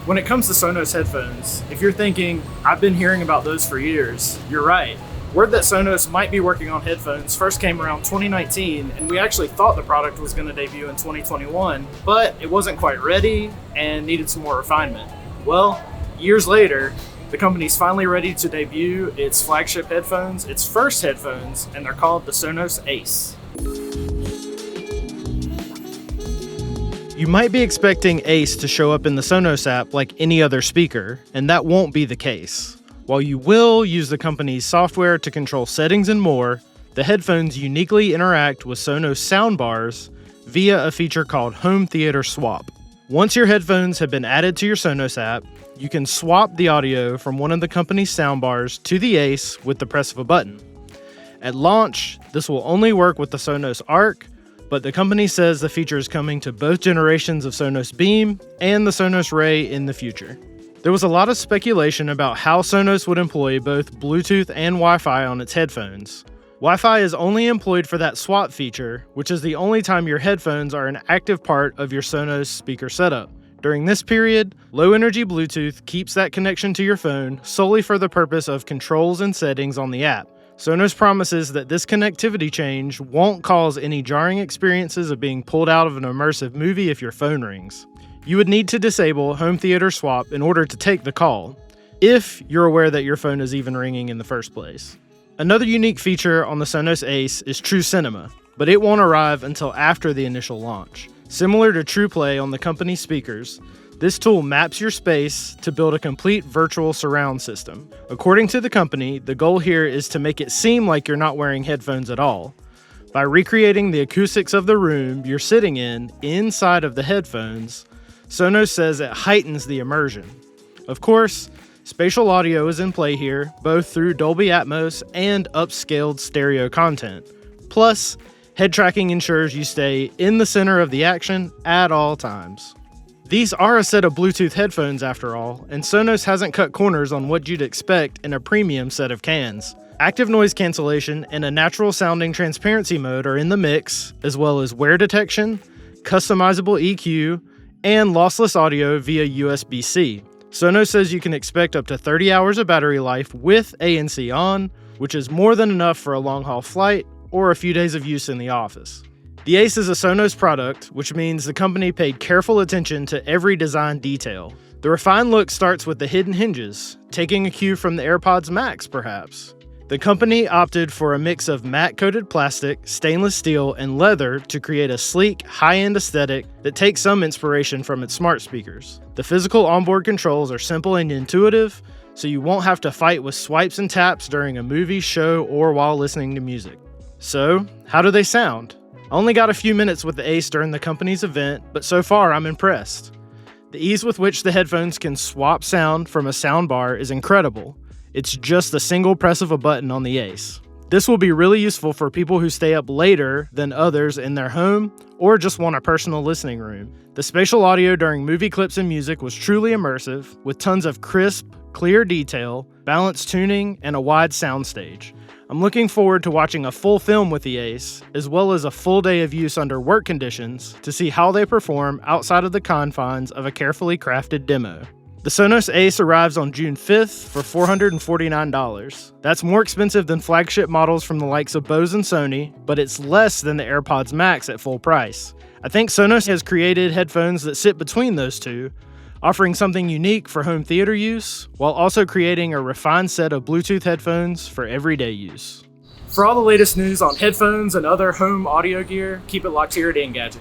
When it comes to Sonos headphones, if you're thinking, I've been hearing about those for years, you're right. Word that Sonos might be working on headphones first came around 2019, and we actually thought the product was going to debut in 2021, but it wasn't quite ready and needed some more refinement. Well, years later, the company's finally ready to debut its flagship headphones, its first headphones, and they're called the Sonos Ace. You might be expecting Ace to show up in the Sonos app like any other speaker, and that won't be the case. While you will use the company's software to control settings and more, the headphones uniquely interact with Sonos soundbars via a feature called Home Theater Swap. Once your headphones have been added to your Sonos app, you can swap the audio from one of the company's soundbars to the Ace with the press of a button. At launch, this will only work with the Sonos Arc, but the company says the feature is coming to both generations of Sonos Beam and the Sonos Ray in the future. There was a lot of speculation about how Sonos would employ both Bluetooth and Wi-Fi on its headphones. Wi-Fi is only employed for that swap feature, which is the only time your headphones are an active part of your Sonos speaker setup. During this period, low-energy Bluetooth keeps that connection to your phone solely for the purpose of controls and settings on the app. Sonos promises that this connectivity change won't cause any jarring experiences of being pulled out of an immersive movie if your phone rings. You would need to disable Home Theater Swap in order to take the call, if you're aware that your phone is even ringing in the first place. Another unique feature on the Sonos Ace is True Cinema, but it won't arrive until after the initial launch. Similar to TruePlay on the company's speakers, this tool maps your space to build a complete virtual surround system. According to the company, the goal here is to make it seem like you're not wearing headphones at all. By recreating the acoustics of the room you're sitting in inside of the headphones, Sonos says it heightens the immersion. Of course, spatial audio is in play here, both through Dolby Atmos and upscaled stereo content. Plus, head tracking ensures you stay in the center of the action at all times. These are a set of Bluetooth headphones after all, and Sonos hasn't cut corners on what you'd expect in a premium set of cans. Active noise cancellation and a natural sounding transparency mode are in the mix, as well as wear detection, customizable EQ, and lossless audio via USB-C. Sonos says you can expect up to 30 hours of battery life with ANC on, which is more than enough for a long-haul flight or a few days of use in the office. The Ace is a Sonos product, which means the company paid careful attention to every design detail. The refined look starts with the hidden hinges, taking a cue from the AirPods Max, perhaps. The company opted for a mix of matte-coated plastic, stainless steel, and leather to create a sleek, high-end aesthetic that takes some inspiration from its smart speakers. The physical onboard controls are simple and intuitive, so you won't have to fight with swipes and taps during a movie, show, or while listening to music. So, how do they sound? I only got a few minutes with the Ace during the company's event, but so far I'm impressed. The ease with which the headphones can swap sound from a soundbar is incredible. It's just a single press of a button on the Ace. This will be really useful for people who stay up later than others in their home or just want a personal listening room. The spatial audio during movie clips and music was truly immersive, with tons of crisp, clear detail, balanced tuning, and a wide soundstage. I'm looking forward to watching a full film with the Ace, as well as a full day of use under work conditions to see how they perform outside of the confines of a carefully crafted demo. The Sonos Ace arrives on June 5th for $449. That's more expensive than flagship models from the likes of Bose and Sony, but it's less than the AirPods Max at full price. I think Sonos has created headphones that sit between those two, offering something unique for home theater use, while also creating a refined set of Bluetooth headphones for everyday use. For all the latest news on headphones and other home audio gear, keep it locked here at Engadget.